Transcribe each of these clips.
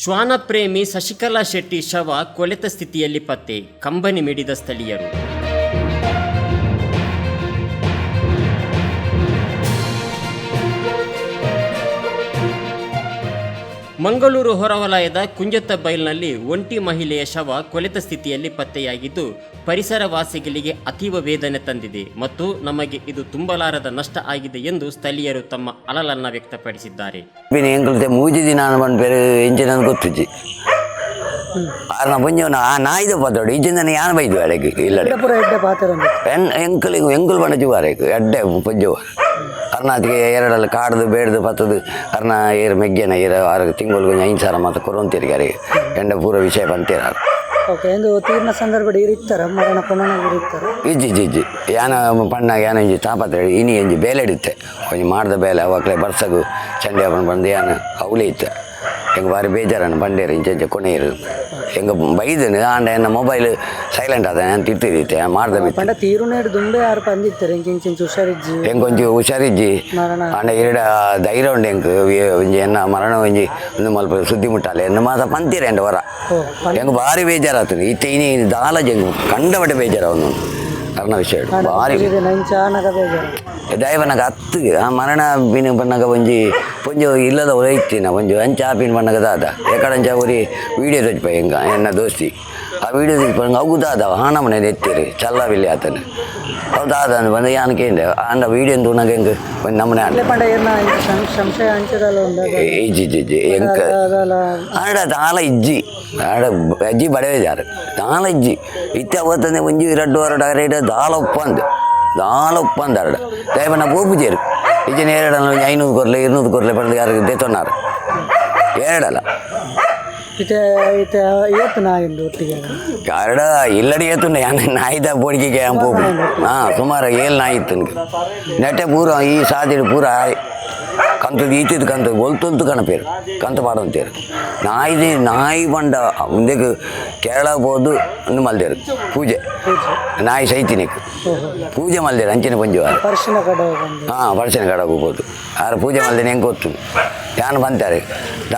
ಶ್ವಾನ ಪ್ರೇಮಿ ಶಶಿಕಲಾ ಶೆಟ್ಟಿ ಶವ ಕೊಳೆತ ಸ್ಥಿತಿಯಲ್ಲಿ ಪತ್ತೆ, ಕಂಬನಿ ಮಿಡಿದ ಸ್ಥಳೀಯರು. ಮಂಗಳೂರು ಹೊರವಲಯದ ಕುಂಜತ್ತ ಬೈಲ್ನಲ್ಲಿ ಒಂಟಿ ಮಹಿಳೆಯ ಶವ ಕೊಳೆತ ಸ್ಥಿತಿಯಲ್ಲಿ ಪತ್ತೆಯಾಗಿದ್ದು ಪರಿಸರ ವಾಸಿಗಳಿಗೆ ಅತೀವ ವೇದನೆ ತಂದಿದೆ ಮತ್ತು ನಮಗೆ ಇದು ತುಂಬಲಾರದ ನಷ್ಟ ಆಗಿದೆ ಎಂದು ಸ್ಥಳೀಯರು ತಮ್ಮ ಅಳಲನ್ನು ವ್ಯಕ್ತಪಡಿಸಿದ್ದಾರೆ. ಮೂಜಿ ದಿನ ಎಂಚಿನ ಗೊತ್ತಿಜ್ಜಿ ನಾಯಿದ ಪಾತ್ರೋಡು ಈಜಿಂದ ಯಾನು ಬೈದು ಅಡಗಿ ಇಲ್ಲ ಎಂಕಲ್ ಬಣ್ಣಜು ಬಾರೇಕು ಎಡ್ಡೆ ಪೊಜ್ಜು ಅರ್ನಾತಿಗೆ ಎರಡಲ್ಲಿ ಕಾಡ್ದು ಬೇಡ್ದು ಪತ್ತದು ಅರ್ನ ಏರು ಮೆಗ್ಗೆನ ಏರು ಆರು ತಿಂಗಳು ಕೊಂಚ ಐನ್ಸಾರ ಮತ್ತು ಕೊರೊಂತೀರಿಗೆ ಅರಿಗೆ ಎಂಡ ಪೂರ ವಿಷಯ ಬಂತೀರ ಇಜ್ಜಿ ಇಜ್ಜಿ ಯಾನ ಪಣ್ಣಾಗ ಯಾನ ಇಂಜಿ ತಾಪತ್ರ ಇನಿ ಎಂಜಿ ಬೇಲೆ ಇಡುತ್ತೆ ಕೊಂಚ ಮಾಡ್ದ ಬೇಲೆ ಅವಾಗಲೇ ಬರ್ಸಗು ಚಂಡಿ ಹಬ್ಬನ ಬಂದು ಯಾನ ಅವಳಿ ಇತ್ತೆ ಹೆಂಗೆ ಬಾರಿ ಬೇಜಾರನ್ನು ಬಂಡೇರು ಇಂಚೆ ಕೊನೆಯರು ಹೆಂಗೆ ಬೈದನು ಆಂಡ ಎನ್ನ ಮೊಬೈಲ್ ಸೈಲೆಂಟ್ ಆದ ಅಂತ ಇಟ್ಟಿರುತ್ತೆ ಮಾಡ್ದ ಹೆಂಗೆ ಕೊಂಚ ಹುಷಾರಿಜ್ಜಿ ಆಂಡ ಎರಡು ಧೈರ್ಯ ಉಂಡು ಹೆಂಗೆ ಒಂಜಿ ಎನ್ನ ಮರಣ ಒಂಜಿ ಒಂದು ಮಲ್ಪ ಸುದ್ದಿ ಮುಟ್ಟಾಲೆ ಎನ್ನು ಮಾತ ಪಂತೀರ ಎಂಡ ವರ ಹೆಂಗೆ ಭಾರಿ ಬೇಜಾರಾಗ್ತದೆ ಇತ್ತೆ ಇನಿ ದಾಲಜ್ ಹೆಂಗೆ ಕಂಡಬಟ್ಟೆ ಬೇಜಾರ ಅವನು ಅರ್ನ ವಿಷಯ ಭಾರಿ ದೈವನಾಗ ಹತ್ತು ಆ ಮರಣ ಬೀನು ಬಣ್ಣಗ ಒಂಜಿ ಪೊಂಜು ಇಲ್ಲದ ಒಯ್ತಿನ ಒಂಜು ಅಂಚ ಆಪಿನ ಬಣ್ಣಗ ದಾದ ಎಕಡಂಚ ಊರಿ ವೀಡಿಯೋ ತೆಜ್ಪ ಹೆಂಗ ಎನ್ನ ದೋಸ್ತಿ ಆ ವೀಡಿಯೋ ತೆಜ್ಪ ಅವುದಾದ ಹಾಣ ಮನೇಲಿ ಎತ್ತಿರಿ ಚಲ್ಲವಿಲ್ಲಿ ಆತನ ಹೌದಾದ ಅಂದ್ ಬಂದು ಯಾನಕ್ಕೆ ಅಂಡ ವೀಡಿಯೋ ತೂನಾಗ ಹೆಂಗೆ ಒಂದು ನಮ್ಮನೆ ಇಜ್ಜಿ ಇಜ್ಜಿ ಹೆಂಗೆ ಆಡ ತಾಳ ಇಜ್ಜಿ ಆಡ ಅಜ್ಜಿ ಬಡವೇಜಾರು ತಾಳ ಇಜ್ಜಿ ಇತ್ತೆ ಅವತ್ತಂದೆ ಒಂಜಿ ಎರಡು ರೇಟ್ ದಾಳ ಉಪ್ಪಂದು ಅರಡ ದೈವನ ಬೋಪುಜೇರು ಇಜ್ಜಿನ ಎರಡಲ್ಲ 500 ಕೊರಲೆ 200 ಕೊರಲೆ ಪಡೆದು ಯಾರು ದೇತೊನ್ನಾರು ಎರಡಲ್ಲ ಕರಡ ಇಲ್ಲಡಿ ಏತುಂಡೆ ನಾಯಿದ ಬೋಡಿಗೆ ಪೋಪು ಸುಮಾರು 7 ನಾಯಿ ಇತ್ತು ನೆಟ್ಟೆ ಪೂರ ಈ ಸಾದಿಡು ಪೂರ ಕಂತದ್ದು ಈತಿದ್ದು ಕಂತು ಒಲ್ತೊಲ್ತು ಕಣಪೇರು ಕಂತು ಪಾಡಂತೇರು ನಾಯಿ ಬಂಡ ಮುಂದೆಗೆ ಕೇರಳ ಹೋದು ಒಂದು ಮಲ್ದೇರು ಪೂಜೆ ನಾಯಿ ಸೈತಿನಿಕ್ ಪೂಜೆ ಮಲ್ದೇರು ಅಂಚಿನ ಪಂಜು ಪರ್ಶನ ಕಡ ಹೋಗ್ಬೋದು ಯಾರು ಪೂಜೆ ಮಲ್ದೇನೆ ಹೆಂಗೆ ಗೊತ್ತು ಯಾನು ಬಂತಾರೆ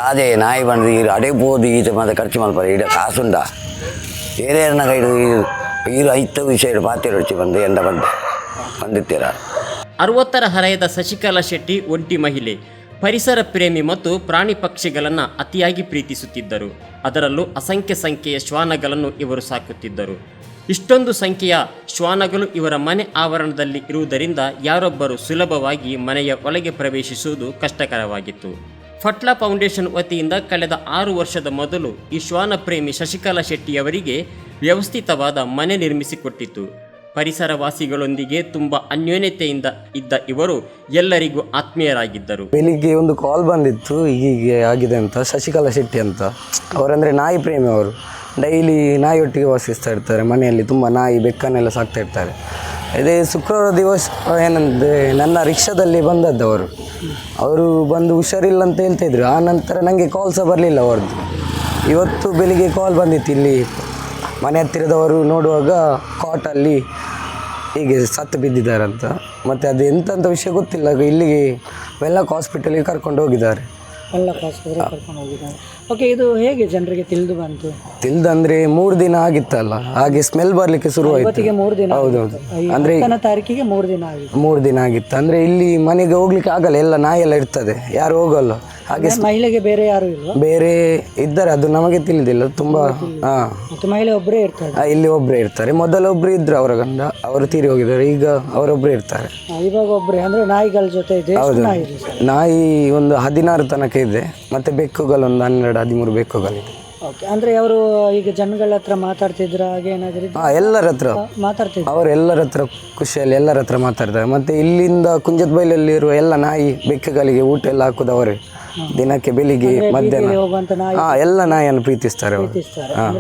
ಅದೇ ನಾಯಿ ಬಂದು ಇರು ಅಡೆಬೋದು ಈತ ಮತ್ತೆ ಖರ್ಚು ಮಲ್ಪಾರೆ ಇಡ ಕಾಸುಂಡ ಏರೇರನ ಕೈಡು ಇರು 5 ವಿಷಯ ಪಾತ್ರೆ ರುಚಿ ಬಂದು ಎಂಡ ಬಂದಿತ್ತೀರ. 60ರ ಹರೆಯದ ಶಶಿಕಲಾ ಶೆಟ್ಟಿ ಒಂಟಿ ಮಹಿಳೆ, ಪರಿಸರ ಪ್ರೇಮಿ ಮತ್ತು ಪ್ರಾಣಿ ಪಕ್ಷಿಗಳನ್ನು ಅತಿಯಾಗಿ ಪ್ರೀತಿಸುತ್ತಿದ್ದರು. ಅದರಲ್ಲೂ ಅಸಂಖ್ಯ ಸಂಖ್ಯೆಯ ಶ್ವಾನಗಳನ್ನು ಇವರು ಸಾಕುತ್ತಿದ್ದರು. ಇಷ್ಟೊಂದು ಸಂಖ್ಯೆಯ ಶ್ವಾನಗಳು ಇವರ ಮನೆ ಆವರಣದಲ್ಲಿ ಇರುವುದರಿಂದ ಯಾರೊಬ್ಬರು ಸುಲಭವಾಗಿ ಮನೆಯ ಒಳಗೆ ಪ್ರವೇಶಿಸುವುದು ಕಷ್ಟಕರವಾಗಿತ್ತು. ಫಟ್ಲಾ ಫೌಂಡೇಶನ್ ವತಿಯಿಂದ ಕಳೆದ 6 ವರ್ಷದ ಮೊದಲು ಈ ಶ್ವಾನ ಪ್ರೇಮಿ ಶಶಿಕಲಾ ಶೆಟ್ಟಿಯವರಿಗೆ ವ್ಯವಸ್ಥಿತವಾದ ಮನೆ ನಿರ್ಮಿಸಿಕೊಟ್ಟಿತ್ತು. ಪರಿಸರವಾಸಿಗಳೊಂದಿಗೆ ತುಂಬ ಅನ್ಯೋನ್ಯತೆಯಿಂದ ಇದ್ದ ಇವರು ಎಲ್ಲರಿಗೂ ಆತ್ಮೀಯರಾಗಿದ್ದರು. ಬೆಳಿಗ್ಗೆ ಒಂದು ಕಾಲ್ ಬಂದಿತ್ತು, ಹೀಗೆ ಆಗಿದೆ ಅಂತ. ಶಶಿಕಲಾ ಶೆಟ್ಟಿ ಅಂತ ಅವರಂದರೆ ನಾಯಿ ಪ್ರೇಮಿ. ಅವರು ಡೈಲಿ ನಾಯಿಯೊಟ್ಟಿಗೆ ವಾಸಿಸ್ತಾ ಇರ್ತಾರೆ. ಮನೆಯಲ್ಲಿ ತುಂಬ ನಾಯಿ ಬೆಕ್ಕನ್ನೆಲ್ಲ ಸಾಕ್ತಾ ಇರ್ತಾರೆ. ಇದೇ ಶುಕ್ರವಾರ ದಿವಸ ಏನಂದರೆ ನನ್ನ ರಿಕ್ಷಾದಲ್ಲಿ ಬಂದದ್ದು ಅವರು ಬಂದು ಹುಷಾರಿಲ್ಲ ಅಂತ ಹೇಳ್ತಾಯಿದ್ರು. ಆ ನಂತರ ನನಗೆ ಕಾಲ್ ಸಹ ಬರಲಿಲ್ಲ ಅವ್ರದ್ದು. ಇವತ್ತು ಬೆಳಿಗ್ಗೆ ಕಾಲ್ ಬಂದಿತ್ತು. ಇಲ್ಲಿ ಮನೆ ಹತ್ತಿರದವರು ನೋಡುವಾಗ ಕಾಟಲ್ಲಿ ಹೀಗೆ ಸತ್ತು ಬಿದ್ದಿದ್ದಾರಂತ. ಮತ್ತು ಅದು ಎಂತ ವಿಷಯ ಗೊತ್ತಿಲ್ಲ. ಇಲ್ಲಿಗೆ ವೆಲ್ಲಕ್ ಹಾಸ್ಪಿಟಲಿಗೆ ಕರ್ಕೊಂಡು ಹೋಗಿದ್ದಾರೆ. ಓಕೆ, ಇದು ಹೇಗೆ ಜನರಿಗೆ ತಿಳಿದಂದರೆ 3 ದಿನ ಆಗಿತ್ತಲ್ಲ, ಹಾಗೆ ಸ್ಮೆಲ್ ಬರಲಿಕ್ಕೆ ಶುರುವಾಯಿತು. ಹೌದೌದು, ಅಂದರೆ ತಾರೀಕಿಗೆ 3 ದಿನ ಆಗಿತ್ತು. ಅಂದರೆ ಇಲ್ಲಿ ಮನೆಗೆ ಹೋಗ್ಲಿಕ್ಕೆ ಆಗಲ್ಲ, ಎಲ್ಲ ನಾಯೆಲ್ಲ ಇರ್ತದೆ, ಯಾರು ಹೋಗಲ್ಲ. ಹಾಗೆ ಮಹಿಳೆಗೆ ಬೇರೆ ಯಾರು ಇಲ್ಲ? ಬೇರೆ ಇದ್ದಾರೆ, ಅದು ನಮಗೆ ತಿಳಿದಿಲ್ಲ ತುಂಬ. ಮಹಿಳೆ ಒಬ್ಬರೇ ಇರ್ತಾರೆ ಇಲ್ಲಿ, ಒಬ್ಬರೇ ಇರ್ತಾರೆ. ಮೊದಲೊಬ್ಬರು ಇದ್ರು, ಅವರ ಗಂಡ ಅವರು ತೀರಿ ಹೋಗಿದ್ದಾರೆ. ಈಗ ಅವರೊಬ್ಬರೇ ಇರ್ತಾರೆ. ಇವಾಗ ಒಬ್ಬರೇ ಅಂದರೆ ನಾಯಿಗಳ ಜೊತೆ ಇದೆ? ಹೌದು, ನಾಯಿ ಒಂದು 16 ತನಕ ಇದೆ. ಮತ್ತು ಬೆಕ್ಕುಗಳು ಒಂದು 12-13 ಬೆಕ್ಕುಗಳಿದೆ. ಓಕೆ, ಅಂದರೆ ಅವರು ಈಗ ಜನಗಳ ಹತ್ರ ಮಾತಾಡ್ತಿದ್ರ ಹಾಗೆ ಏನಾದರೂ? ಎಲ್ಲರ ಹತ್ರ ಮಾತಾಡ್ತಿದ್ರು. ಅವರು ಎಲ್ಲರ ಹತ್ರ ಖುಷಿಯಲ್ಲಿ ಎಲ್ಲರ ಹತ್ರ ಮಾತಾಡ್ತಾರೆ. ಮತ್ತು ಇಲ್ಲಿಂದ ಕುಂಜತ್ ಬೈಲಲ್ಲಿ ಇರುವ ಎಲ್ಲ ನಾಯಿ ಬೆಕ್ಕುಗಳಿಗೆ ಊಟ ಎಲ್ಲ ಹಾಕೋದು ಅವರೇ. ದಿನಕ್ಕೆ ಬೆಳಿಗ್ಗೆ ಮಧ್ಯಾಹ್ನ ಎಲ್ಲ ನಾಯಿಯನ್ನು ಪ್ರೀತಿಸ್ತಾರೆ.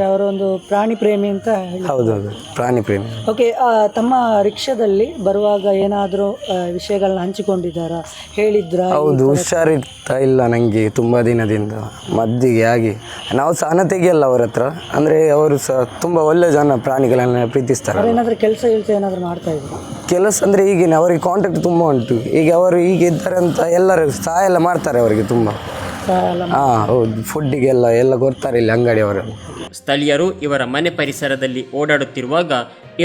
ಅವರು ಒಂದು ಪ್ರಾಣಿ ಪ್ರೇಮಿ ಅಂತ. ಹೌದೌದು, ಪ್ರಾಣಿ ಪ್ರೇಮಿ. ಓಕೆ, ತಮ್ಮ ರಿಕ್ಷಾದಲ್ಲಿ ಬರುವಾಗ ಏನಾದರೂ ವಿಷಯಗಳನ್ನ ಹಂಚಿಕೊಂಡಿದ್ದಾರಾ, ಹೇಳಿದ್ರ? ಹೌದು, ಹುಷಾರಿರ್ತಾ ಇಲ್ಲ ನನಗೆ ತುಂಬ ದಿನದಿಂದ ಮದ್ದಿಗೆ ಆಗಿ. ನಾವು ಸಹ ಹಣ ತೆಗಿಯಲ್ಲ ಅವ್ರ ಹತ್ರ. ಅಂದರೆ ಅವರು ಸಹ ತುಂಬ ಒಳ್ಳೆ ಜನ, ಪ್ರಾಣಿಗಳನ್ನ ಪ್ರೀತಿಸ್ತಾರೆ. ಏನಾದರೂ ಕೆಲಸ ಏನಾದರೂ ಮಾಡ್ತಾ ಇದ್ರು? ಕೆಲಸ ಅಂದರೆ ಈಗಿನ ಅವರಿಗೆ ಕಾಂಟ್ಯಾಕ್ಟ್ ತುಂಬ ಉಂಟು. ಈಗ ಅವರು ಹೀಗೆ ಇದ್ದಾರೆ ಅಂತ ಎಲ್ಲರೂ ಸಹಾಯ ಎಲ್ಲ ಮಾಡ್ತಾರೆ ಅವರಿಗೆ ತುಂಬ. ಎಲ್ಲ ಹಾಂ ಹೌದು, ಫುಡ್ಡಿಗೆಲ್ಲ ಎಲ್ಲ ಕೊಡ್ತಾರೆ ಇಲ್ಲಿ ಅಂಗಡಿಯವರು. ಸ್ಥಳೀಯರು ಇವರ ಮನೆ ಪರಿಸರದಲ್ಲಿ ಓಡಾಡುತ್ತಿರುವಾಗ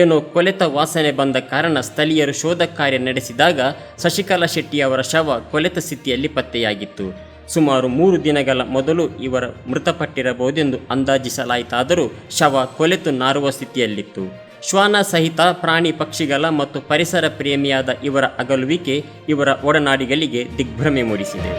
ಏನೋ ಕೊಳೆತ ವಾಸನೆ ಬಂದ ಕಾರಣ ಸ್ಥಳೀಯರು ಶೋಧ ಕಾರ್ಯ ನಡೆಸಿದಾಗ ಶಶಿಕಲಾ ಶೆಟ್ಟಿಯವರ ಶವ ಕೊಳೆತ ಸ್ಥಿತಿಯಲ್ಲಿ ಪತ್ತೆಯಾಗಿತ್ತು. ಸುಮಾರು 3 ದಿನಗಳ ಮೊದಲು ಇವರು ಮೃತಪಟ್ಟಿರಬಹುದೆಂದು ಅಂದಾಜಿಸಲಾಯಿತಾದರೂ ಶವ ಕೊಳೆತು ನಾರುವ ಸ್ಥಿತಿಯಲ್ಲಿತ್ತು. ಶ್ವಾನ ಸಹಿತ ಪ್ರಾಣಿ ಪಕ್ಷಿಗಳ ಮತ್ತು ಪರಿಸರ ಪ್ರೇಮಿಯಾದ ಇವರ ಅಗಲುವಿಕೆ ಇವರ ಒಡನಾಡಿಗಳಿಗೆ ದಿಗ್ಭ್ರಮೆ ಮೂಡಿಸಿದೆ.